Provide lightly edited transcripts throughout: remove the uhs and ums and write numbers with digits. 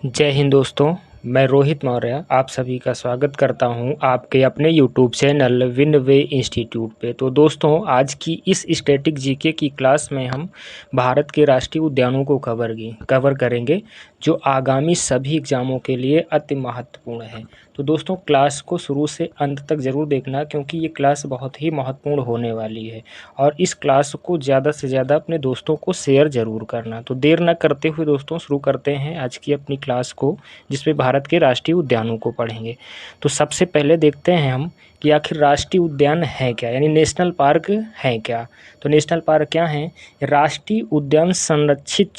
जय हिंद दोस्तों, मैं रोहित मौर्य आप सभी का स्वागत करता हूं आपके अपने यूट्यूब चैनल विन वे इंस्टीट्यूट पे। तो दोस्तों, आज की इस स्टैटिक जीके की क्लास में हम भारत के राष्ट्रीय उद्यानों को कवर करेंगे, जो आगामी सभी एग्ज़ामों के लिए अति महत्वपूर्ण है। तो दोस्तों, क्लास को शुरू से अंत तक ज़रूर देखना, क्योंकि ये क्लास बहुत ही महत्वपूर्ण होने वाली है और इस क्लास को ज़्यादा से ज़्यादा अपने दोस्तों को शेयर ज़रूर करना। तो देर न करते हुए दोस्तों, शुरू करते हैं आज की अपनी क्लास को, जिसमें भारत के राष्ट्रीय उद्यानों को पढ़ेंगे। तो सबसे पहले देखते हैं हम कि आखिर राष्ट्रीय उद्यान है क्या, यानी नेशनल पार्क है क्या। तो नेशनल पार्क क्या हैं? राष्ट्रीय उद्यान संरक्षित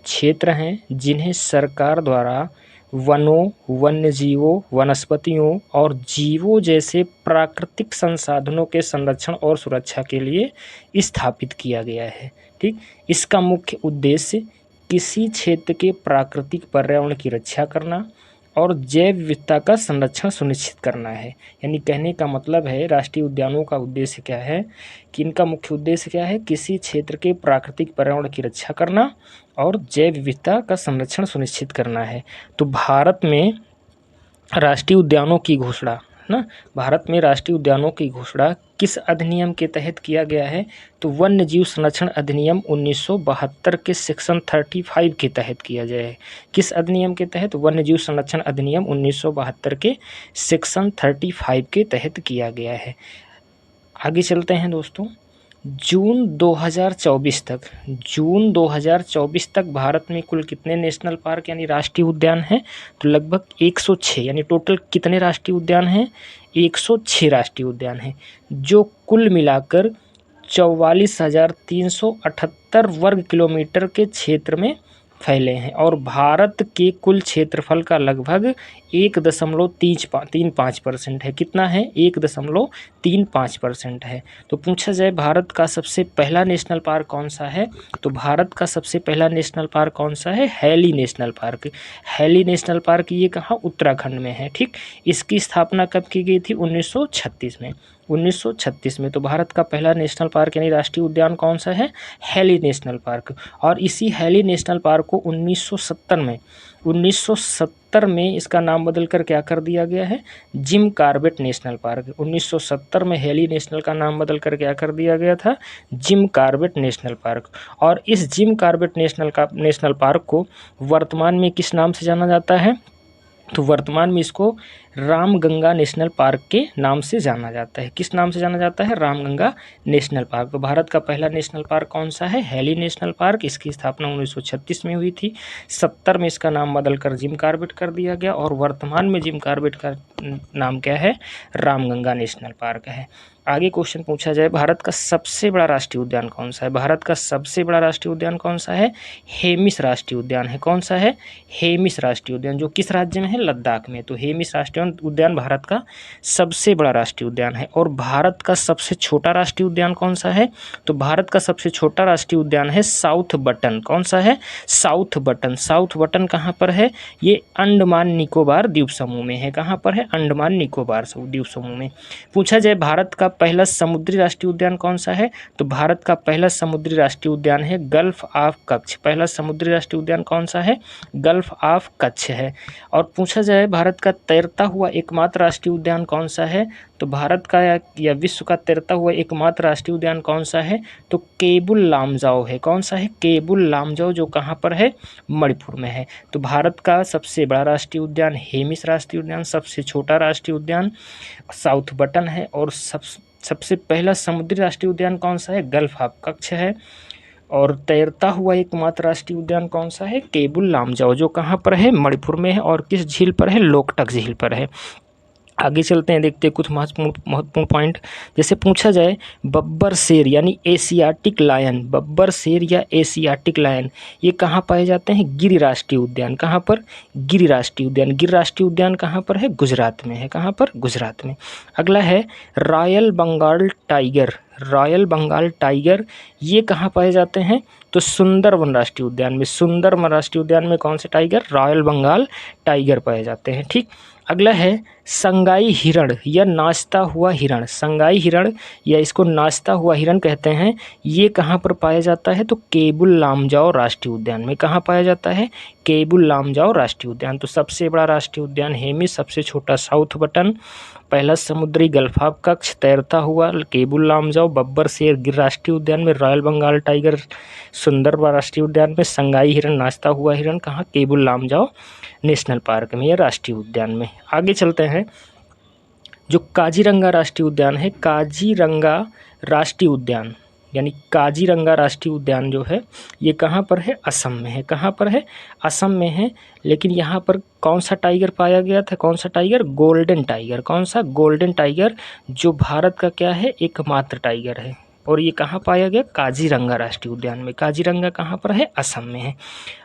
क्षेत्र हैं, जिन्हें सरकार द्वारा वनों, वन्यजीवों, वनस्पतियों और जीवों जैसे प्राकृतिक संसाधनों के संरक्षण और सुरक्षा के लिए स्थापित किया गया है। ठीक, इसका मुख्य उद्देश्य किसी क्षेत्र के प्राकृतिक पर्यावरण की रक्षा करना और जैव विविधता का संरक्षण सुनिश्चित करना है। यानी कहने का मतलब है, राष्ट्रीय उद्यानों का उद्देश्य क्या है कि इनका मुख्य उद्देश्य क्या है? किसी क्षेत्र के प्राकृतिक पर्यावरण की रक्षा करना और जैव विविधता का संरक्षण सुनिश्चित करना है। तो भारत में राष्ट्रीय उद्यानों की घोषणा भारत में राष्ट्रीय उद्यानों की घोषणा किस अधिनियम के तहत किया गया है? तो वन्य जीव संरक्षण अधिनियम 1972 के सेक्शन 35 के तहत किया गया है। किस अधिनियम के तहत? वन्य जीव संरक्षण अधिनियम 1972 के सेक्शन 35 के तहत किया गया है। आगे चलते हैं दोस्तों। जून 2024 तक भारत में कुल कितने नेशनल पार्क यानी राष्ट्रीय उद्यान हैं? तो लगभग 106, यानी टोटल कितने राष्ट्रीय उद्यान हैं? 106 राष्ट्रीय उद्यान हैं, जो कुल मिलाकर 44,378 वर्ग किलोमीटर के क्षेत्र में फैले हैं और भारत के कुल क्षेत्रफल का लगभग 1.35% है। कितना है? 1.35% है। तो पूछा जाए भारत का सबसे पहला नेशनल पार्क कौन सा है? तो भारत का सबसे पहला नेशनल पार्क कौन सा है? Hailey national park. Hailey national park ये कहाँ? उत्तराखंड में है। ठीक, इसकी स्थापना कब की गई थी? 1936 में। 1936 में। तो भारत का पहला नेशनल पार्क यानी राष्ट्रीय उद्यान कौन सा है? Hailey national park. और इसी हैली नेशनल पार्क को 1970 में इसका नाम बदलकर क्या कर दिया गया है? Jim Corbett national park. 1970 में हैली नेशनल का नाम बदलकर क्या कर दिया गया था? Jim Corbett national park. और इस जिम कॉर्बेट नेशनल पार्क को वर्तमान में किस नाम से जाना जाता है? तो वर्तमान में इसको रामगंगा नेशनल पार्क के नाम से जाना जाता है। किस नाम से जाना जाता है? Ramganga national park. तो भारत का पहला नेशनल पार्क कौन सा है? Hailey national park. इसकी स्थापना 1936 में हुई थी। 70 में इसका नाम बदलकर जिम कॉर्बेट कर दिया गया और वर्तमान में जिम कॉर्बेट का नाम क्या है? रामगंगा नेशनल पार्क है। आगे क्वेश्चन पूछा जाए, भारत का सबसे बड़ा राष्ट्रीय उद्यान कौन सा है? भारत का सबसे बड़ा राष्ट्रीय उद्यान कौन सा है? हेमिस राष्ट्रीय उद्यान है। कौन सा है? हेमिस राष्ट्रीय उद्यान, जो किस राज्य में है? लद्दाख में। तो हेमिस राष्ट्रीय उद्यान भारत का सबसे बड़ा राष्ट्रीय उद्यान है। और भारत का सबसे छोटा राष्ट्रीय उद्यान कौन सा है? तो भारत का सबसे छोटा राष्ट्रीय उद्यान है साउथ बटन। कौन सा है? South button. साउथ बटन कहाँ पर है? ये अंडमान निकोबार द्वीप समूह में है। कहाँ पर है? अंडमान निकोबार द्वीप समूह में। पूछा जाए भारत का पहला समुद्री राष्ट्रीय उद्यान कौन सा है? तो भारत का पहला समुद्री राष्ट्रीय उद्यान है गल्फ ऑफ कच्छ। पहला समुद्री राष्ट्रीय उद्यान कौन सा है? गल्फ ऑफ कच्छ है। और पूछा जाए भारत का तैरता हुआ एकमात्र राष्ट्रीय उद्यान कौन सा है? तो भारत का या विश्व का तैरता हुआ एकमात्र राष्ट्रीय उद्यान कौन सा है? तो केबुल लामजाओ है। कौन सा है? केबुल लामजाओ, जो कहाँ पर है? मणिपुर में है। तो भारत का सबसे बड़ा राष्ट्रीय उद्यान हेमिस राष्ट्रीय उद्यान, सबसे छोटा राष्ट्रीय उद्यान साउथ बटन है और सबसे पहला समुद्री राष्ट्रीय उद्यान कौन सा है? गल्फ ऑफ कच्छ है। और तैरता हुआ एकमात्र राष्ट्रीय उद्यान कौन सा है? केबुल लामजाओ, जो कहाँ पर है? मणिपुर में है। और किस झील पर है? लोकटक झील पर है। आगे चलते हैं, देखते हैं कुछ महत्वपूर्ण पॉइंट। जैसे पूछा जाए बब्बर शेर यानी एशियाटिक लायन, बब्बर शेर या एशियाटिक लायन ये कहाँ पाए जाते हैं? गिर राष्ट्रीय उद्यान। कहाँ पर? गिर राष्ट्रीय उद्यान। गिर राष्ट्रीय उद्यान कहाँ पर है? गुजरात में है। कहाँ पर? गुजरात में। अगला है royal Bengal tiger. Royal Bengal tiger ये कहाँ पाए जाते हैं? तो सुंदरवन राष्ट्रीय उद्यान में। सुंदरवन राष्ट्रीय उद्यान में कौन से टाइगर? रॉयल बंगाल टाइगर पाए जाते हैं। ठीक, अगला है संगाई हिरण या नाचता हुआ हिरण। संगाई हिरण या इसको नाचता हुआ हिरण कहते हैं। ये कहाँ पर पाया जाता है? तो केबुल लामजाओ राष्ट्रीय उद्यान में। कहाँ पाया जाता है? केबुल लामजाओ राष्ट्रीय उद्यान। तो सबसे बड़ा राष्ट्रीय उद्यान हेमिस, सबसे छोटा साउथ बटन, पहला समुद्री गल्फाब कक्ष, तैरता हुआ केबुल लामजाओ, बब्बर शेर गिर राष्ट्रीय उद्यान में, रॉयल बंगाल टाइगर सुंदरबन राष्ट्रीय उद्यान में, संगाई हिरण नाचता हुआ हिरण कहाँ? केबुल लामजाओ नेशनल पार्क में या राष्ट्रीय उद्यान में। आगे चलते हैं, जो काजीरंगा राष्ट्रीय उद्यान है, काजीरंगा राष्ट्रीय उद्यान यानी काजीरंगा राष्ट्रीय उद्यान जो है ये कहाँ पर है? असम में है। कहाँ पर है? असम में है। लेकिन यहाँ पर कौन सा टाइगर पाया गया था? कौन सा टाइगर? Golden tiger. कौन सा? गोल्डन टाइगर, जो भारत का क्या है? एकमात्र टाइगर है। और ये कहाँ पाया गया? काजीरंगा राष्ट्रीय उद्यान में। काजीरंगा कहाँ पर है? असम में है।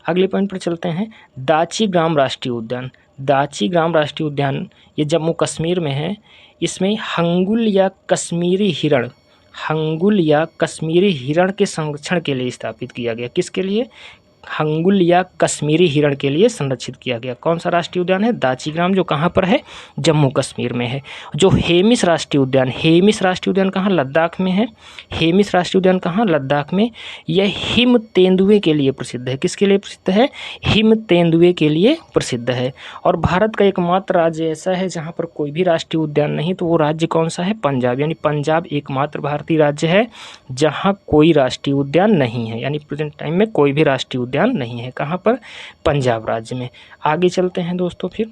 अगले पॉइंट पर चलते हैं, दाची-ग्राम राष्ट्रीय उद्यान। दाची-ग्राम राष्ट्रीय उद्यान ये जम्मू कश्मीर में है। इसमें हंगुल या कश्मीरी हिरण, हंगुल या कश्मीरी हिरण के संरक्षण के लिए स्थापित किया गया। किसके लिए? हंगुल या कश्मीरी हिरण के लिए संरक्षित किया गया। कौन सा राष्ट्रीय उद्यान है? दाची-ग्राम, जो कहाँ पर है? जम्मू कश्मीर में है। जो हेमिस राष्ट्रीय उद्यान, हेमिस राष्ट्रीय उद्यान कहाँ? लद्दाख में है। हेमिस राष्ट्रीय उद्यान कहाँ? लद्दाख में। यह हिम तेंदुए के लिए प्रसिद्ध है। किसके लिए प्रसिद्ध है? हिम तेंदुए के लिए प्रसिद्ध है। और भारत का एकमात्र राज्य ऐसा है जहाँ पर कोई भी राष्ट्रीय उद्यान नहीं, तो वो राज्य कौन सा है? पंजाब। यानी पंजाब एकमात्र भारतीय राज्य है जहाँ कोई राष्ट्रीय उद्यान नहीं है। यानी प्रेजेंट टाइम में कोई भी राष्ट्रीय उद्यान नहीं है। कहाँ पर? पंजाब राज्य में। आगे चलते हैं दोस्तों, फिर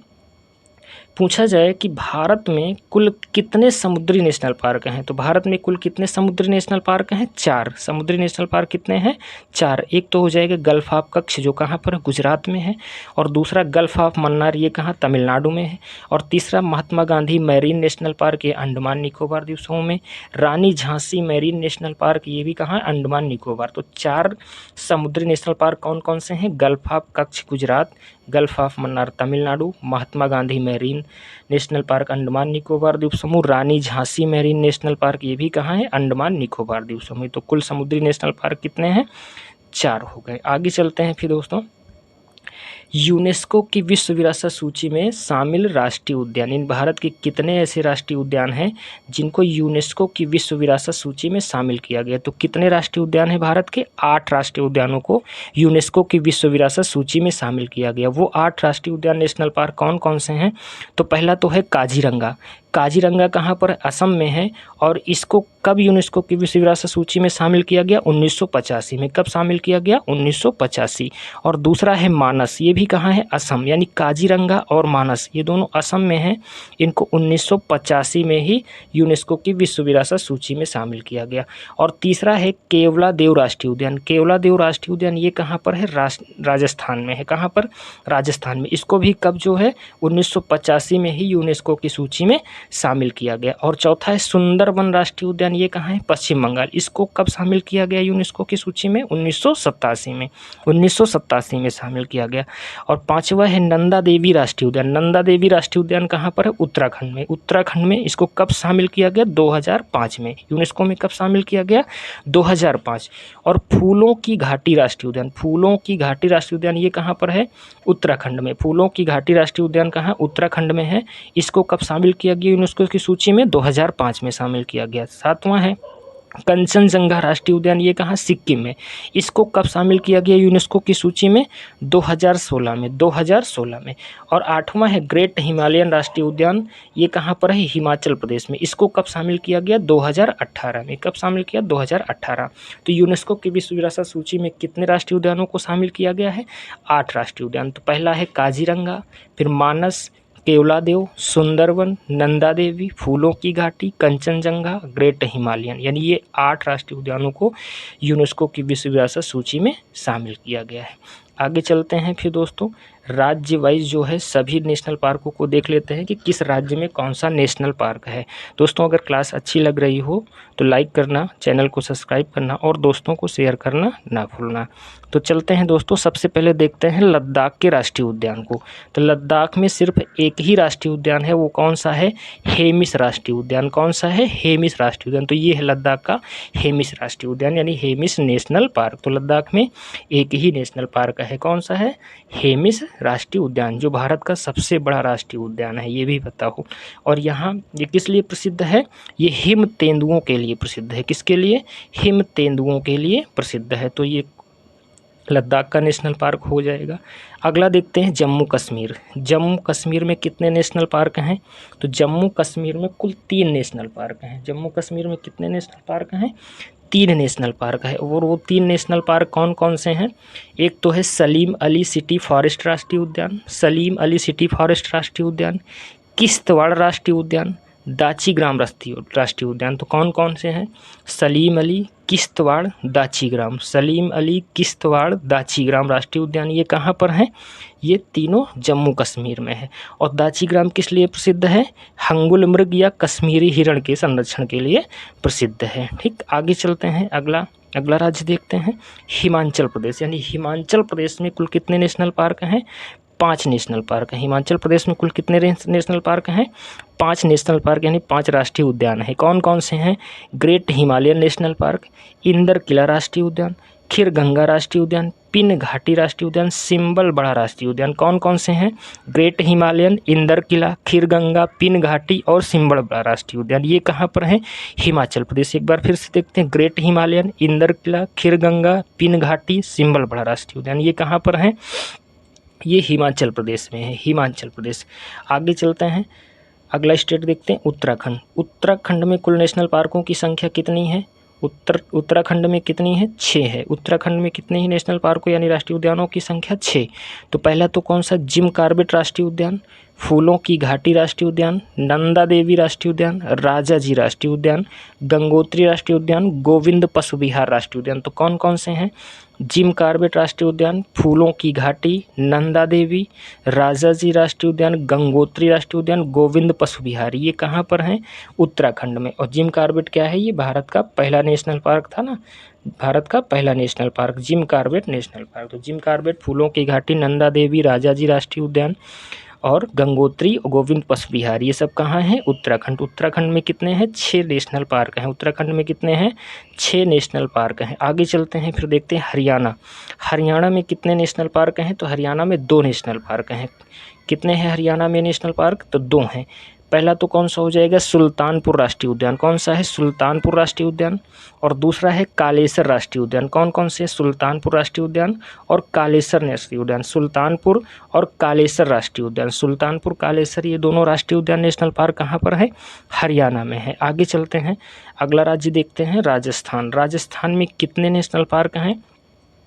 पूछा जाए कि भारत में कुल कितने समुद्री नेशनल पार्क हैं, तो भारत में कुल कितने समुद्री नेशनल पार्क हैं? 4 समुद्री नेशनल पार्क। कितने हैं? 4। एक तो हो जाएगा गल्फ ऑफ कच्छ, जो कहाँ पर है? गुजरात में है। और दूसरा गल्फ ऑफ मन्नार, ये कहाँ? तमिलनाडु में है। और तीसरा महात्मा गांधी मैरीन नेशनल पार्क, ये अंडमान निकोबार द्वीप समूह में। रानी झांसी मैरीन नेशनल पार्क, ये भी कहाँ? अंडमान निकोबार। तो 4 समुद्री नेशनल पार्क कौन कौन से हैं? Gulf of Kutch Gujarat, gulf of Mannar Tamil Nadu, Mahatma Gandhi Marine National park Andaman Nicobar द्वीप समूह, रानी झांसी मैरीन नेशनल पार्क, ये भी कहाँ है? अंडमान निकोबार द्वीप समूह। तो कुल समुद्री नेशनल पार्क कितने हैं? 4 हो गए। आगे चलते हैं फिर दोस्तों, यूनेस्को की विश्व विरासत सूची में शामिल राष्ट्रीय उद्यान। इन भारत के कितने ऐसे राष्ट्रीय उद्यान हैं जिनको यूनेस्को की विश्व विरासत सूची में शामिल किया गया? तो कितने राष्ट्रीय उद्यान हैं भारत के? 8 राष्ट्रीय उद्यानों को यूनेस्को की विश्व विरासत सूची में शामिल किया गया। वो 8 राष्ट्रीय उद्यान नेशनल पार्क कौन कौन से हैं? तो पहला तो है काजीरंगा। काजीरंगा कहाँ पर? असम में है। और इसको कब यूनेस्को की विश्व विरासत सूची में शामिल किया गया? 1985 में। कब शामिल किया गया? 1985। और दूसरा है मानस, ये भी कहाँ है? असम। यानी काजीरंगा और मानस ये दोनों असम में हैं। इनको 1985 में ही यूनेस्को की विश्व विरासत सूची में शामिल किया गया। और तीसरा है केवलादेव राष्ट्रीय उद्यान। केवलादेव राष्ट्रीय उद्यान ये कहाँ पर है? राजस्थान में है। कहाँ पर? राजस्थान में। इसको भी कब जो है 1985 में ही यूनेस्को की सूची में शामिल किया गया। और चौथा है सुंदरबन राष्ट्रीय उद्यान, ये कहाँ है? पश्चिम बंगाल। इसको कब शामिल किया गया यूनेस्को की सूची में? 1987 में। 1987 में शामिल किया गया। और पांचवा है नंदा देवी राष्ट्रीय उद्यान। नंदा देवी राष्ट्रीय उद्यान कहाँ पर है? उत्तराखंड में। उत्तराखंड में। इसको कब शामिल किया गया? 2005 में। यूनेस्को में कब शामिल किया गया? 2005। और फूलों की घाटी राष्ट्रीय उद्यान, फूलों की घाटी राष्ट्रीय उद्यान ये कहाँ पर है? उत्तराखंड में। फूलों की घाटी राष्ट्रीय उद्यान कहाँ? उत्तराखंड में है। इसको कब शामिल किया गया यूनेस्को की सूची में? 2005 में शामिल किया गया। 7वां है कंचनजंगा राष्ट्रीय उद्यान, ये कहाँ? सिक्किम में। इसको कब शामिल किया गया यूनेस्को की सूची में? 2016 में। 2016 में। और 8वां है ग्रेट हिमालयन राष्ट्रीय उद्यान, ये कहाँ पर है? हिमाचल प्रदेश में। इसको कब शामिल किया गया? 2018 में। कब शामिल किया? 2018। तो यूनेस्को की विश्व विरासत सूची में कितने राष्ट्रीय उद्यानों को शामिल किया गया है? 8 राष्ट्रीय उद्यान। तो पहला है काजीरंगा, फिर मानस, केवलादेव, सुंदरबन, नंदा देवी, फूलों की घाटी, कंचनजंगा, ग्रेट हिमालयन। यानी ये 8 राष्ट्रीय उद्यानों को यूनेस्को की विश्व विरासत सूची में शामिल किया गया है। आगे चलते हैं फिर दोस्तों, राज्य वाइज जो है सभी नेशनल पार्कों को देख लेते हैं कि किस राज्य में कौन सा नेशनल पार्क है। दोस्तों अगर क्लास अच्छी लग रही हो तो लाइक करना, चैनल को सब्सक्राइब करना और दोस्तों को शेयर करना ना भूलना। तो चलते हैं दोस्तों, सबसे पहले देखते हैं लद्दाख के राष्ट्रीय उद्यान को। तो लद्दाख में सिर्फ एक ही राष्ट्रीय उद्यान है, वो कौन सा है? हेमिस राष्ट्रीय उद्यान। कौन सा है? हेमिस राष्ट्रीय उद्यान। तो ये है लद्दाख का हेमिस राष्ट्रीय उद्यान यानी हेमिस नेशनल पार्क। तो लद्दाख में एक ही नेशनल पार्क है, कौन सा है? हेमिस राष्ट्रीय उद्यान, जो भारत का सबसे बड़ा राष्ट्रीय उद्यान है, ये भी पता हो। और यहाँ ये किस लिए प्रसिद्ध है? ये हिम तेंदुओं के लिए प्रसिद्ध है। किसके लिए? हिम तेंदुओं के लिए प्रसिद्ध है। तो ये लद्दाख का नेशनल पार्क हो जाएगा। अगला देखते हैं जम्मू कश्मीर। जम्मू कश्मीर में कितने नेशनल पार्क हैं? तो जम्मू कश्मीर में कुल 3 नेशनल पार्क हैं। जम्मू कश्मीर में कितने नेशनल पार्क हैं? 3 नेशनल पार्क है। और वो 3 नेशनल पार्क कौन कौन से हैं? एक तो है सलीम अली सिटी फॉरेस्ट राष्ट्रीय उद्यान, सलीम अली सिटी फॉरेस्ट राष्ट्रीय उद्यान, किश्तवाड़ राष्ट्रीय उद्यान, दाचीग्राम राष्ट्रीय उद्यान। तो कौन कौन से हैं? सलीम अली, किश्तवाड़, दाचीग्राम। सलीम अली, किश्तवाड़, दाचीग्राम राष्ट्रीय उद्यान ये कहाँ पर हैं? ये तीनों जम्मू कश्मीर में है। और दाचीग्राम किस लिए प्रसिद्ध है? हंगुल मृग या कश्मीरी हिरण के संरक्षण के लिए प्रसिद्ध है। ठीक, आगे चलते हैं। अगला राज्य देखते हैं हिमाचल प्रदेश। यानी हिमाचल प्रदेश में कुल कितने नेशनल पार्क हैं? 5 नेशनल पार्क हैं। हिमाचल प्रदेश में कुल कितने नेशनल पार्क हैं? 5 नेशनल पार्क यानी 5 राष्ट्रीय उद्यान हैं। कौन कौन से हैं? Great Himalayan National Park, Inder Kila राष्ट्रीय उद्यान, खीर गंगा राष्ट्रीय उद्यान, पिन घाटी राष्ट्रीय उद्यान, सिंबल बड़ा राष्ट्रीय उद्यान। कौन कौन से हैं? ग्रेट हिमालयन, इंदर किला, खीर गंगा, पिन घाटी और सिंबल बड़ा राष्ट्रीय उद्यान। ये कहाँ पर है? हिमाचल प्रदेश। एक बार फिर से देखते हैं, ग्रेट हिमालयन, इंदर किला, खीर गंगा, पिन घाटी, सिंबल बड़ा राष्ट्रीय उद्यान ये कहाँ पर है? ये हिमाचल प्रदेश में है, हिमाचल प्रदेश। आगे चलते हैं, अगला स्टेट देखते हैं उत्तराखंड। उत्तराखंड में कुल नेशनल पार्कों की संख्या कितनी है? उत्तराखंड में कितनी है? 6 है। उत्तराखंड में कितने ही नेशनल पार्कों यानी राष्ट्रीय उद्यानों की संख्या? 6। तो पहला तो कौन सा? जिम कॉर्बेट राष्ट्रीय उद्यान, फूलों की घाटी राष्ट्रीय उद्यान, नंदा देवी राष्ट्रीय उद्यान, राजाजी राष्ट्रीय उद्यान, गंगोत्री राष्ट्रीय उद्यान, गोविंद पशु विहार राष्ट्रीय उद्यान। तो कौन कौन से हैं? जिम कॉर्बेट राष्ट्रीय उद्यान, फूलों की घाटी, नंदा देवी, राजाजी राष्ट्रीय उद्यान, गंगोत्री राष्ट्रीय उद्यान, गोविंद पशु विहार। ये कहाँ पर हैं? उत्तराखंड में। और जिम कॉर्बेट क्या है? ये भारत का पहला नेशनल पार्क था ना, भारत का पहला national park Jim Corbett national park. तो जिम कॉर्बेट, फूलों की घाटी, नंदा देवी, राजाजी राष्ट्रीय उद्यान और गंगोत्री और गोविंद पशु विहार ये सब कहाँ हैं? उत्तराखंड। उत्तराखंड में कितने हैं? 6 नेशनल पार्क हैं। उत्तराखंड में कितने हैं? 6 नेशनल पार्क हैं। आगे चलते हैं, फिर देखते हैं हरियाणा। हरियाणा में कितने नेशनल पार्क हैं? तो हरियाणा में 2 नेशनल पार्क हैं। कितने हैं हरियाणा में नेशनल पार्क? तो 2 हैं। पहला तो कौन सा हो जाएगा? सुल्तानपुर राष्ट्रीय उद्यान। कौन सा है? सुल्तानपुर राष्ट्रीय उद्यान। और दूसरा है कालेसर राष्ट्रीय उद्यान। कौन कौन से? सुल्तानपुर राष्ट्रीय उद्यान और कालेसर राष्ट्रीय उद्यान। सुल्तानपुर और कालेसर राष्ट्रीय उद्यान। सुल्तानपुर, कालेसर ये दोनों राष्ट्रीय उद्यान नेशनल पार्क कहाँ पर है? हरियाणा में है। आगे चलते हैं, अगला राज्य देखते हैं राजस्थान। राजस्थान में कितने नेशनल पार्क हैं?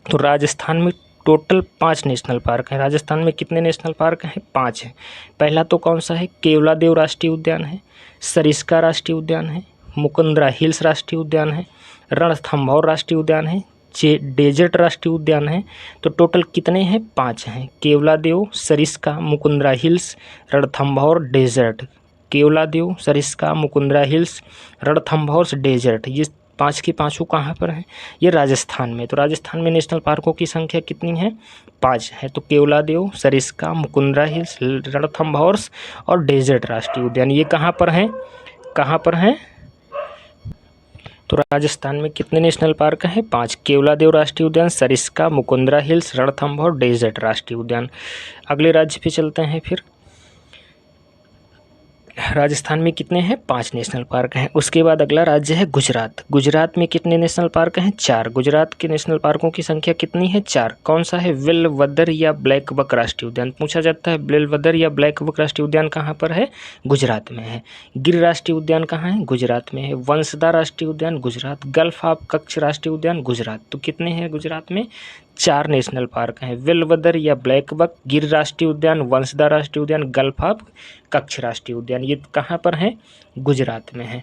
तो राजस्थान में टोटल 5 नेशनल पार्क हैं। राजस्थान में कितने नेशनल पार्क हैं? 5 हैं। पहला तो कौन सा है? केवलादेव राष्ट्रीय उद्यान है, सरिस्का राष्ट्रीय उद्यान है, मुकुंदरा हिल्स राष्ट्रीय उद्यान है, रणथंभौर राष्ट्रीय उद्यान है, डेजर्ट राष्ट्रीय उद्यान है। तो टोटल कितने हैं? 5 हैं। Keoladeo, Sariska, Mukundra hills, Ranthambore, desert. Keoladeo, Sariska, Mukundra hills, Ranthambore, desert ये 5 के 5 कहाँ पर हैं? ये राजस्थान में। तो राजस्थान में नेशनल पार्कों की संख्या कितनी है? 5 है। तो केवलादेव, सरिस्का, मुकुंदरा हिल्स, रणथंभौर और डेजर्ट राष्ट्रीय उद्यान ये कहाँ पर हैं? कहाँ पर हैं? तो राजस्थान में कितने नेशनल पार्क हैं? 5। केवलादेव राष्ट्रीय उद्यान, सरिस्का, मुकुंदरा हिल्स, रणथंभौर, डेजर्ट राष्ट्रीय उद्यान। अगले राज्य पे चलते हैं फिर। राजस्थान में कितने हैं? 5 नेशनल पार्क हैं। उसके बाद अगला राज्य है गुजरात। गुजरात में कितने नेशनल पार्क हैं? 4। गुजरात के नेशनल पार्कों की संख्या कितनी है? 4। कौन सा है? विलवदर या ब्लैक बक राष्ट्रीय उद्यान। पूछा जाता है विलवदर या ब्लैक बक राष्ट्रीय उद्यान कहाँ पर है? गुजरात में है। गिर राष्ट्रीय उद्यान कहाँ है? गुजरात में है। वंसदा राष्ट्रीय उद्यान गुजरात। गल्फ ऑफ कच्छ राष्ट्रीय उद्यान गुजरात। तो कितने हैं गुजरात में? 4 नेशनल पार्क हैं। विलवदर या ब्लैक बक, गिर राष्ट्रीय उद्यान, वंसदा राष्ट्रीय उद्यान, गल्फ ऑफ कच्छ राष्ट्रीय उद्यान ये कहाँ पर हैं? गुजरात में है।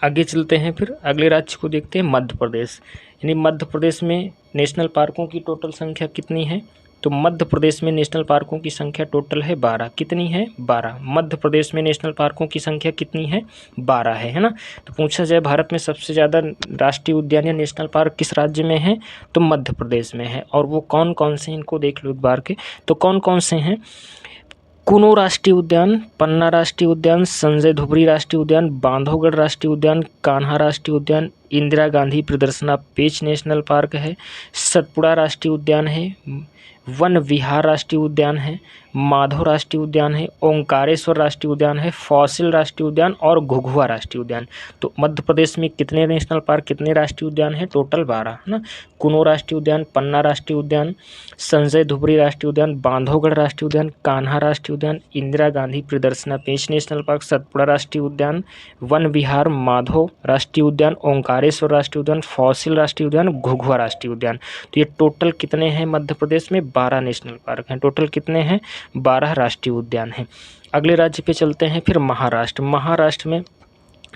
आगे चलते हैं, फिर अगले राज्य को देखते हैं मध्य प्रदेश। यानी मध्य प्रदेश में नेशनल पार्कों की टोटल संख्या कितनी है? तो मध्य प्रदेश में नेशनल पार्कों की संख्या टोटल है 12। कितनी है? 12। मध्य प्रदेश में नेशनल पार्कों की संख्या कितनी है? 12 है ना। तो पूछा जाए भारत में सबसे ज़्यादा राष्ट्रीय उद्यान या नेशनल पार्क किस राज्य में है? तो मध्य प्रदेश में है। और वो कौन कौन से, इनको देख लो एक बार के। तो कौन कौन से हैं? कुनो राष्ट्रीय उद्यान, पन्ना राष्ट्रीय उद्यान, संजय धुबरी राष्ट्रीय उद्यान, बांधवगढ़ राष्ट्रीय उद्यान, कान्हा राष्ट्रीय उद्यान, इंदिरा गांधी प्रियदर्शना पेच नेशनल पार्क है, सतपुड़ा राष्ट्रीय उद्यान है, वन विहार राष्ट्रीय उद्यान है, माधव राष्ट्रीय उद्यान है, ओंकारेश्वर राष्ट्रीय उद्यान है, फॉसिल राष्ट्रीय उद्यान और घुघुआ राष्ट्रीय उद्यान। तो मध्य प्रदेश में कितने नेशनल पार्क, कितने राष्ट्रीय उद्यान है? टोटल 12 है ना। कुनो राष्ट्रीय उद्यान, पन्ना राष्ट्रीय उद्यान, संजय धुबरी राष्ट्रीय उद्यान, बांधवगढ़ राष्ट्रीय उद्यान, कान्हा राष्ट्रीय उद्यान, इंदिरा गांधी प्रियदर्शना पेंच नेशनल पार्क, सतपुड़ा राष्ट्रीय उद्यान, वन विहार, माधव राष्ट्रीय उद्यान, ओंकारेश्वर राष्ट्रीय उद्यान, फॉसिल राष्ट्रीय उद्यान, घुघुआ राष्ट्रीय उद्यान। तो ये टोटल कितने हैं मध्य प्रदेश में? 12 नेशनल पार्क हैं। टोटल कितने हैं? 12 राष्ट्रीय उद्यान हैं। अगले राज्य पे चलते हैं फिर महाराष्ट्र। महाराष्ट्र में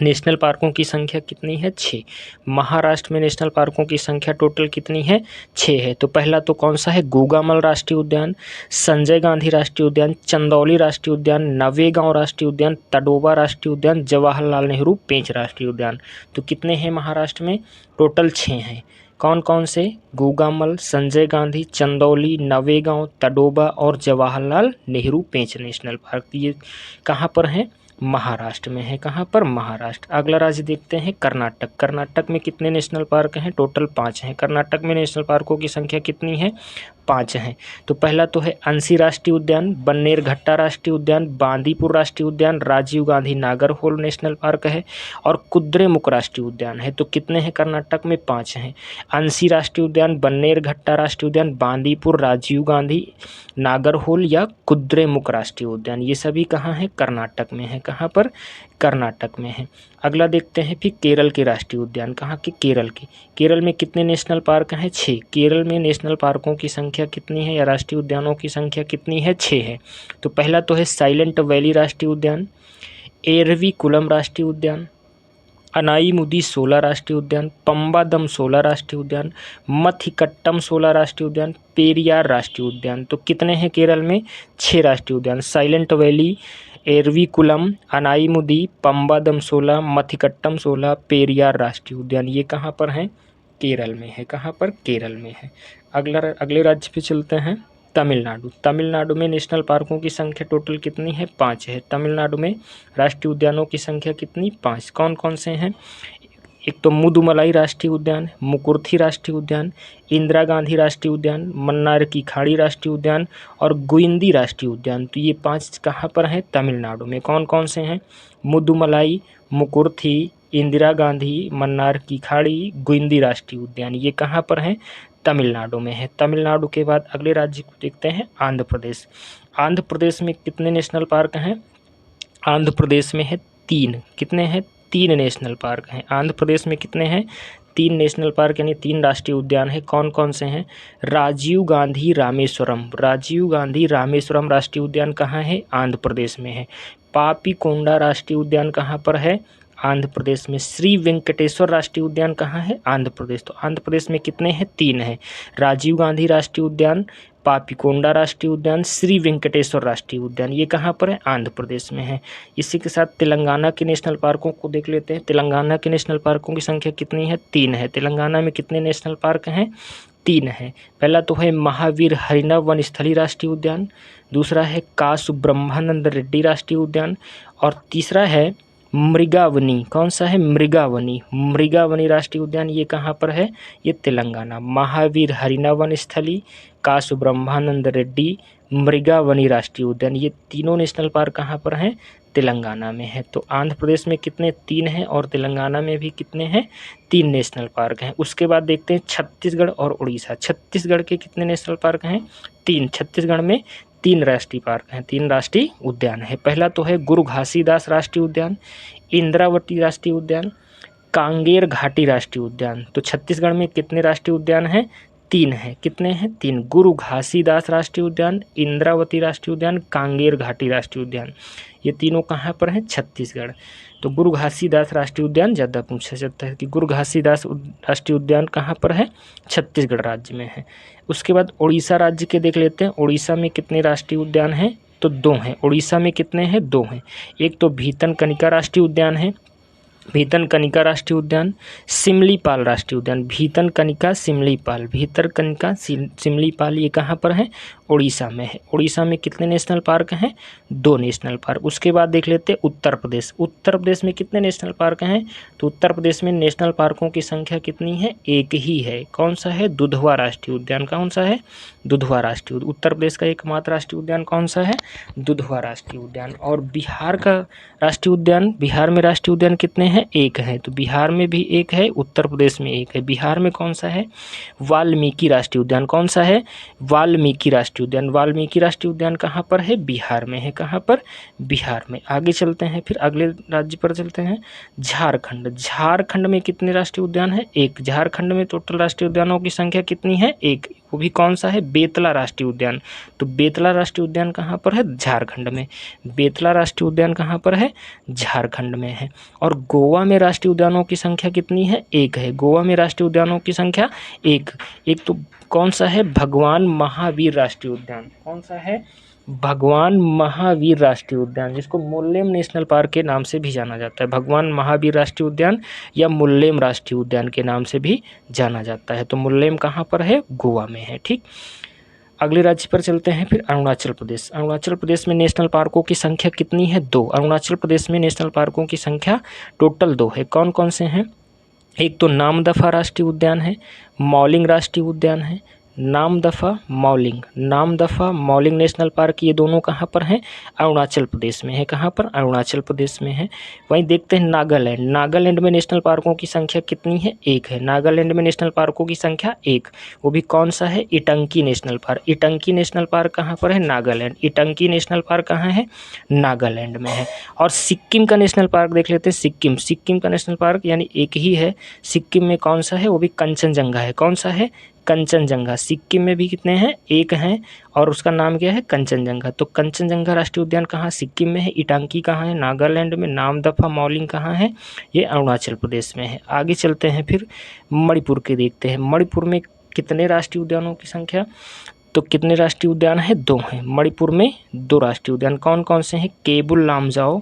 नेशनल पार्कों की संख्या कितनी है? 6। महाराष्ट्र में नेशनल पार्कों की संख्या टोटल कितनी है? 6 है। तो पहला तो कौन सा है? गोगामल राष्ट्रीय उद्यान, संजय गांधी राष्ट्रीय उद्यान, चंदौली राष्ट्रीय उद्यान, नवेगांव राष्ट्रीय उद्यान, तडोबा राष्ट्रीय उद्यान, जवाहरलाल नेहरू पेंच राष्ट्रीय उद्यान। तो कितने हैं महाराष्ट्र में? टोटल 6 हैं। कौन कौन से? गोगामल, संजय गांधी, चंदौली, नवेगांव, तडोबा और जवाहरलाल नेहरू पेंच नेशनल पार्क। ये कहाँ पर हैं? महाराष्ट्र में है। कहाँ पर? महाराष्ट्र। अगला राज्य देखते हैं कर्नाटक। कर्नाटक में कितने नेशनल पार्क हैं? टोटल 5 हैं। कर्नाटक में नेशनल पार्कों की संख्या कितनी है? 5 हैं। तो पहला तो है अंसी राष्ट्रीय उद्यान, बन्नेरघट्टा राष्ट्रीय उद्यान, बांदीपुर राष्ट्रीय उद्यान, राजीव गांधी नागरहोल नेशनल पार्क है और कुद्रेमुख राष्ट्रीय उद्यान है। तो कितने हैं कर्नाटक में? 5 हैं। अंसी राष्ट्रीय उद्यान, बन्नेरघट्टा राष्ट्रीय उद्यान, बांदीपुर, राजीव गांधी नागरहोल या कुद्रेमुख राष्ट्रीय उद्यान, ये सभी कहाँ हैं? कर्नाटक में है। कहाँ पर? कर्नाटक में है। अगला देखते हैं फिर केरल के राष्ट्रीय उद्यान। कहाँ के? केरल के। केरल में कितने नेशनल पार्क हैं? 6। केरल में नेशनल पार्कों की संख्या कितनी है या राष्ट्रीय उद्यानों की संख्या कितनी है? 6 है। तो पहला तो है साइलेंट वैली राष्ट्रीय उद्यान, एरविकुलम राष्ट्रीय उद्यान, अनाईमुदी 16 राष्ट्रीय उद्यान, पंबादम 16 राष्ट्रीय उद्यान, मथिकट्टम 16 राष्ट्रीय उद्यान, पेरियार राष्ट्रीय उद्यान। तो कितने हैं केरल में? 6 राष्ट्रीय उद्यान। साइलेंट वैली, एरविकुलम, अनाईमुदी, पंबादम 16, मथिकट्टम 16, पेरियार राष्ट्रीय उद्यान, ये कहाँ पर हैं? केरल में है। कहाँ पर? केरल में है। अगले राज्य पे चलते हैं तमिलनाडु। तमिलनाडु में नेशनल पार्कों की संख्या टोटल कितनी है? 5 है। तमिलनाडु में राष्ट्रीय उद्यानों की संख्या कितनी? 5। कौन कौन से हैं? एक तो मुदुमलाई राष्ट्रीय उद्यान, मुकुर्थी राष्ट्रीय उद्यान, इंदिरा गांधी राष्ट्रीय उद्यान, मन्नार की खाड़ी राष्ट्रीय उद्यान और गुइंदी राष्ट्रीय उद्यान। तो ये 5 कहाँ पर हैं? तमिलनाडु में। कौन कौन से हैं? मुदुमलाई, मुकुर्थी, इंदिरा गांधी, मन्नार की खाड़ी, गुइंदी राष्ट्रीय उद्यान, ये कहाँ पर हैं? तमिलनाडु में है। तमिलनाडु के बाद अगले राज्य को देखते हैं आंध्र प्रदेश। आंध्र प्रदेश में कितने नेशनल पार्क हैं? आंध्र प्रदेश में है 3। कितने हैं? 3 नेशनल पार्क हैं। आंध्र प्रदेश में कितने हैं? 3 नेशनल पार्क यानी 3 राष्ट्रीय उद्यान है। कौन कौन से हैं? राजीव गांधी रामेश्वरम। राजीव गांधी रामेश्वरम राष्ट्रीय उद्यान कहाँ है? आंध्र प्रदेश में है। पापीकोंडा राष्ट्रीय उद्यान कहाँ पर है? आंध्र प्रदेश में। श्री वेंकटेश्वर राष्ट्रीय उद्यान कहाँ है? आंध्र प्रदेश। तो आंध्र प्रदेश में कितने हैं? 3 हैं। राजीव गांधी राष्ट्रीय उद्यान, पापीकोंडा राष्ट्रीय उद्यान, श्री वेंकटेश्वर राष्ट्रीय उद्यान, ये कहाँ पर है? आंध्र प्रदेश में है। इसी के साथ तेलंगाना के नेशनल पार्कों को देख लेते हैं। तेलंगाना के नेशनल पार्कों की संख्या कितनी है? 3 है। तेलंगाना में कितने नेशनल पार्क हैं? 3 हैं। पहला तो है महावीर हरिना वनस्थली राष्ट्रीय उद्यान, दूसरा है का सुब्रह्मानंद रेड्डी राष्ट्रीय उद्यान और तीसरा है मृगावनी। कौन सा है? मृगावनी। मृगावनी राष्ट्रीय उद्यान, ये कहाँ पर है? ये तेलंगाना। महावीर हरिना वनस्थली, का सुब्रह्मानंद रेड्डी, मृगावनी राष्ट्रीय उद्यान, ये तीनों नेशनल पार्क कहाँ पर हैं? तेलंगाना में है। तो आंध्र प्रदेश में कितने? 3 हैं और तेलंगाना में भी कितने हैं? 3 नेशनल पार्क हैं। उसके बाद देखते हैं छत्तीसगढ़ और उड़ीसा। छत्तीसगढ़ के कितने नेशनल पार्क हैं? 3। छत्तीसगढ़ में 3 राष्ट्रीय पार्क हैं, 3 राष्ट्रीय उद्यान है। पहला तो है गुरु घासीदास राष्ट्रीय उद्यान, इंद्रावती राष्ट्रीय उद्यान, कांगेर घाटी राष्ट्रीय उद्यान। तो छत्तीसगढ़ में कितने राष्ट्रीय उद्यान हैं? 3 हैं। कितने हैं? 3। गुरु घासीदास राष्ट्रीय उद्यान, इंद्रावती राष्ट्रीय उद्यान, कांगेर घाटी राष्ट्रीय उद्यान, ये तीनों कहाँ पर हैं? छत्तीसगढ़। तो गुरु घासीदास राष्ट्रीय उद्यान ज़्यादा पूछा जाता है कि गुरु घासीदास राष्ट्रीय उद्यान कहाँ पर है? छत्तीसगढ़ राज्य में है। उसके बाद उड़ीसा राज्य के देख लेते हैं। उड़ीसा में कितने राष्ट्रीय उद्यान हैं? तो 2 हैं। उड़ीसा में कितने हैं? 2 हैं। एक तो भीतरकनिका राष्ट्रीय उद्यान है भीतरकनिका राष्ट्रीय उद्यान, सिमलीपाल राष्ट्रीय उद्यान, भीतरकनिका सिमलीपाल, भीतरकनिका सिमलीपाल ये कहाँ पर है? उड़ीसा में है। उड़ीसा में कितने नेशनल पार्क हैं? 2 नेशनल पार्क। उसके बाद देख लेते हैं उत्तर प्रदेश। उत्तर प्रदेश में कितने नेशनल पार्क हैं? तो उत्तर प्रदेश में नेशनल पार्कों की संख्या कितनी है? एक ही है। कौन सा है? दुधवा राष्ट्रीय उद्यान। कौन सा है? दुधवा राष्ट्रीय उद्यान। उत्तर प्रदेश का एकमात्र राष्ट्रीय उद्यान कौन सा है? दुधवा राष्ट्रीय उद्यान। और बिहार का राष्ट्रीय उद्यान, बिहार में राष्ट्रीय उद्यान कितने हैं? एक है। तो बिहार में भी एक है, उत्तर प्रदेश में एक है। बिहार में कौन सा है? वाल्मीकि राष्ट्रीय उद्यान। कौन सा है? वाल्मीकि राष्ट्रीय उद्यान। वाल्मीकि राष्ट्रीय उद्यान कहाँ पर है? बिहार में है। कहाँ पर? बिहार में। आगे चलते हैं, फिर अगले राज्य पर चलते हैं, झारखंड। झारखंड में कितने राष्ट्रीय उद्यान है? एक। झारखंड में टोटल राष्ट्रीय उद्यानों की संख्या कितनी है? एक। वो भी कौन सा है? बेतला राष्ट्रीय उद्यान। तो बेतला राष्ट्रीय उद्यान कहाँ पर है? झारखंड में। बेतला राष्ट्रीय उद्यान कहाँ पर है? झारखंड में है। और गोवा में राष्ट्रीय उद्यानों की संख्या कितनी है? एक है। गोवा में राष्ट्रीय उद्यानों की संख्या एक। एक तो कौन सा है? भगवान महावीर राष्ट्रीय उद्यान। कौन सा है? भगवान महावीर राष्ट्रीय उद्यान, जिसको मुल्लेम नेशनल पार्क के नाम से भी जाना जाता है। भगवान महावीर राष्ट्रीय उद्यान या मुल्लेम राष्ट्रीय उद्यान के नाम से भी जाना जाता है। तो मुल्लेम कहाँ पर है? गोवा में है। ठीक, अगले राज्य पर चलते हैं, फिर अरुणाचल प्रदेश। अरुणाचल प्रदेश में नेशनल पार्कों की संख्या कितनी है? 2। अरुणाचल प्रदेश में नेशनल पार्कों की संख्या टोटल 2 है। कौन कौन से हैं? एक तो नामदफा राष्ट्रीय उद्यान है, मौलिंग राष्ट्रीय उद्यान है। नामदफा, मौलिंग, नामदफा, मौलिंग नेशनल पार्क, ये दोनों कहाँ पर हैं? अरुणाचल प्रदेश में है। कहाँ पर? अरुणाचल प्रदेश में है। वहीं देखते हैं नागालैंड। नागालैंड में नेशनल पार्कों की संख्या कितनी है? एक है। नागालैंड में नेशनल पार्कों की संख्या एक। वो भी कौन सा है? इटंकी नेशनल पार्क। इटंकी नेशनल पार्क कहाँ पर है? नागालैंड। इटंकी नेशनल पार्क कहाँ है? नागालैंड में है। और सिक्किम का नेशनल पार्क देख लेते हैं। सिक्किम, सिक्किम का नेशनल पार्क यानी एक ही है। सिक्किम में कौन सा है? वो भी कंचनजंगा है। कौन सा है? कंचनजंगा। सिक्किम में भी कितने हैं? एक हैं, और उसका नाम क्या है? कंचनजंगा। तो कंचनजंगा राष्ट्रीय उद्यान कहाँ? सिक्किम में है। इटांकी कहाँ है? नागालैंड में। नामदफा, मौलिंग कहाँ है? ये अरुणाचल प्रदेश में है। आगे चलते हैं, फिर मणिपुर के देखते हैं। मणिपुर में कितने राष्ट्रीय उद्यानों की संख्या? तो कितने राष्ट्रीय उद्यान है? 2 हैं। मणिपुर में 2 राष्ट्रीय उद्यान कौन कौन से हैं? केबुल लामजाओ,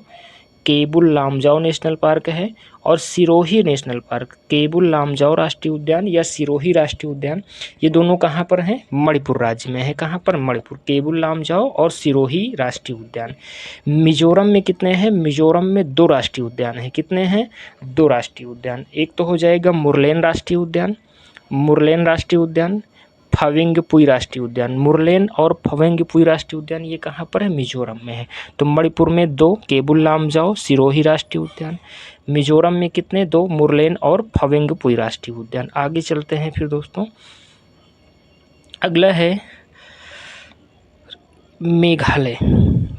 केबुल लामजाओ नेशनल पार्क है, और सिरोही नेशनल पार्क। केबुल लामजाओ राष्ट्रीय उद्यान या सिरोही राष्ट्रीय उद्यान, ये दोनों कहाँ पर हैं? मणिपुर राज्य में है। कहाँ पर? मणिपुर। केबुल लामजाओ और सिरोही राष्ट्रीय उद्यान। मिजोरम में कितने हैं? मिजोरम में 2 राष्ट्रीय उद्यान हैं। कितने हैं? 2 राष्ट्रीय उद्यान। एक तो हो जाएगा मुरलेन राष्ट्रीय उद्यान, मुरलेन राष्ट्रीय उद्यान, फवेंगपुई राष्ट्रीय उद्यान। मुरलेन और फवेंगपुई राष्ट्रीय उद्यान ये कहाँ पर है? मिजोरम में है। तो मणिपुर में 2, केबुल लामजाओ, सिरोही राष्ट्रीय उद्यान। मिजोरम में कितने? 2, मुरलेन और फवेंगपुई राष्ट्रीय उद्यान। आगे चलते हैं फिर दोस्तों, अगला है मेघालय।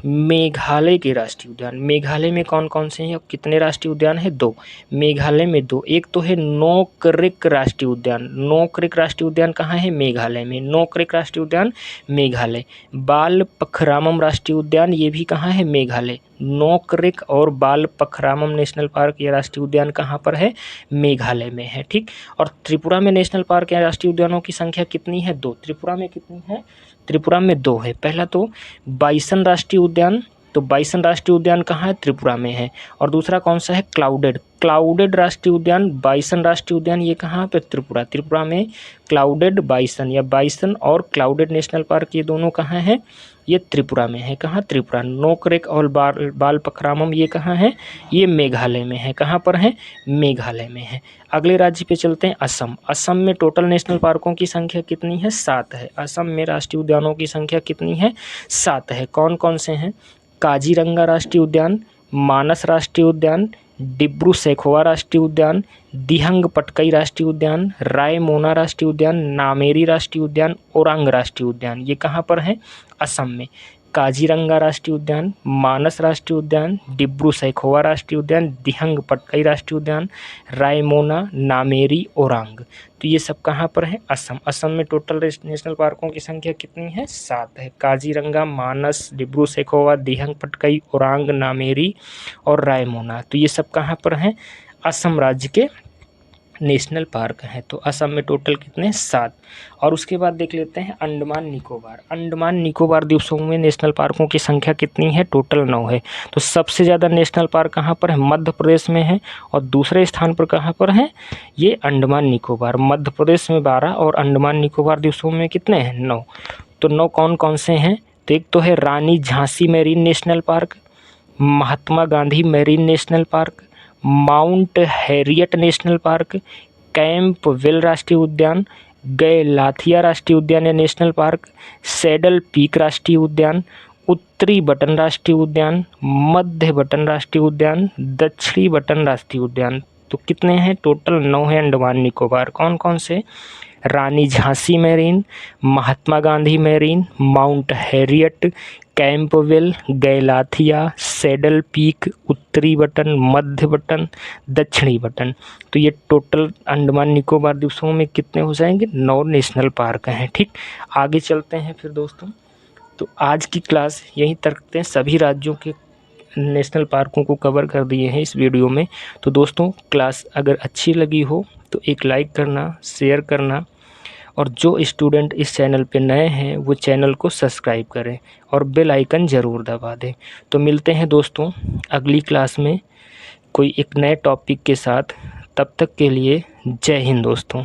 मेघालय के राष्ट्रीय उद्यान। मेघालय में कौन कौन से हैं? कितने राष्ट्रीय उद्यान है? 2। मेघालय में 2। एक तो है नोक्रेक राष्ट्रीय उद्यान। नोक्रेक राष्ट्रीय उद्यान कहाँ है? मेघालय में। नोक्रेक राष्ट्रीय उद्यान मेघालय। बाल पखरामम राष्ट्रीय उद्यान, ये भी कहाँ है? मेघालय। नोक्रेक और बाल पखरामम नेशनल पार्क या राष्ट्रीय उद्यान कहाँ पर है? मेघालय में है। ठीक, और त्रिपुरा में नेशनल पार्क या राष्ट्रीय उद्यानों की संख्या कितनी है? 2। त्रिपुरा में कितनी है? त्रिपुरा में 2 है। पहला तो बाइसन राष्ट्रीय उद्यान। तो बाइसन राष्ट्रीय उद्यान कहाँ है? त्रिपुरा में है। और दूसरा कौन सा है? क्लाउडेड, क्लाउडेड राष्ट्रीय उद्यान। बाइसन राष्ट्रीय उद्यान ये कहाँ पे? त्रिपुरा। त्रिपुरा में क्लाउडेड बाइसन या बाइसन और क्लाउडेड नेशनल पार्क, ये दोनों कहाँ हैं? ये त्रिपुरा में है। कहाँ? त्रिपुरा। नोक्रेक और बाल पखरामम ये कहाँ है? ये मेघालय में है। कहाँ पर है? मेघालय में है। अगले राज्य पे चलते हैं, असम। असम में टोटल नेशनल पार्कों की संख्या कितनी है? 7 है। असम में राष्ट्रीय उद्यानों की संख्या कितनी है? 7 है। कौन कौन से हैं? काजीरंगा राष्ट्रीय उद्यान, मानस राष्ट्रीय उद्यान, डिब्रू सैखोवा राष्ट्रीय उद्यान, दिहंग पटकई राष्ट्रीय उद्यान, रायमोना राष्ट्रीय उद्यान, नामेरी राष्ट्रीय उद्यान, ओरांग राष्ट्रीय उद्यान। ये कहाँ पर है? असम में। काजीरंगा राष्ट्रीय उद्यान, मानस राष्ट्रीय उद्यान, डिब्रू सैखोवा राष्ट्रीय उद्यान, दिहंग पटकई राष्ट्रीय उद्यान, रायमोना, नामेरी, ओरांग। तो ये सब कहाँ पर है? असम। असम में टोटल नेशनल पार्कों की संख्या कितनी है? 7 है। काजीरंगा, मानस, डिब्रू सैखोवा, दिहंग पटकई, ओरांग, नामेरी और रायमोना। तो ये सब कहाँ पर हैं? असम राज्य के नेशनल पार्क हैं। तो असम में टोटल कितने, 7। और उसके बाद देख लेते हैं अंडमान निकोबार। अंडमान निकोबार द्वीप समूह में नेशनल पार्कों की संख्या कितनी है, टोटल 9 है। तो सबसे ज़्यादा नेशनल पार्क कहाँ पर है, मध्य प्रदेश में है। और दूसरे स्थान पर कहाँ पर है, ये अंडमान निकोबार। मध्य प्रदेश में 12 और अंडमान निकोबार द्वीप समूह में कितने हैं, 9। तो 9 कौन कौन से हैं, तो एक तो है Rani Jhansi Marine National Park, Mahatma Gandhi Marine National Park, Mount Harriet National Park, Campbell राष्ट्रीय उद्यान, गैलाथिया राष्ट्रीय उद्यान या नेशनल पार्क, सैडल पीक राष्ट्रीय उद्यान, उत्तरी बटन राष्ट्रीय उद्यान, मध्य बटन राष्ट्रीय उद्यान, दक्षिणी बटन राष्ट्रीय उद्यान। तो कितने हैं, टोटल 9 हैं अंडमान निकोबार। कौन कौन से, Rani Jhansi Marine, Mahatma Gandhi Marine, Mount Harriet, Campbell, Galathea, Saddle Peak, उत्तरी बटन, मध्य बटन, दक्षिणी बटन। तो ये टोटल अंडमान निकोबार द्वीप समूह में कितने हो जाएंगे, 9 नेशनल पार्क हैं। ठीक, आगे चलते हैं फिर दोस्तों। तो आज की क्लास यहीं तक रखते हैं, सभी राज्यों के नेशनल पार्कों को कवर कर दिए हैं इस वीडियो में। तो दोस्तों क्लास अगर अच्छी लगी हो तो एक लाइक करना, शेयर करना, और जो स्टूडेंट इस चैनल पे नए हैं वो चैनल को सब्सक्राइब करें और बेल आइकन ज़रूर दबा दें। तो मिलते हैं दोस्तों अगली क्लास में कोई एक नए टॉपिक के साथ। तब तक के लिए जय हिंद दोस्तों।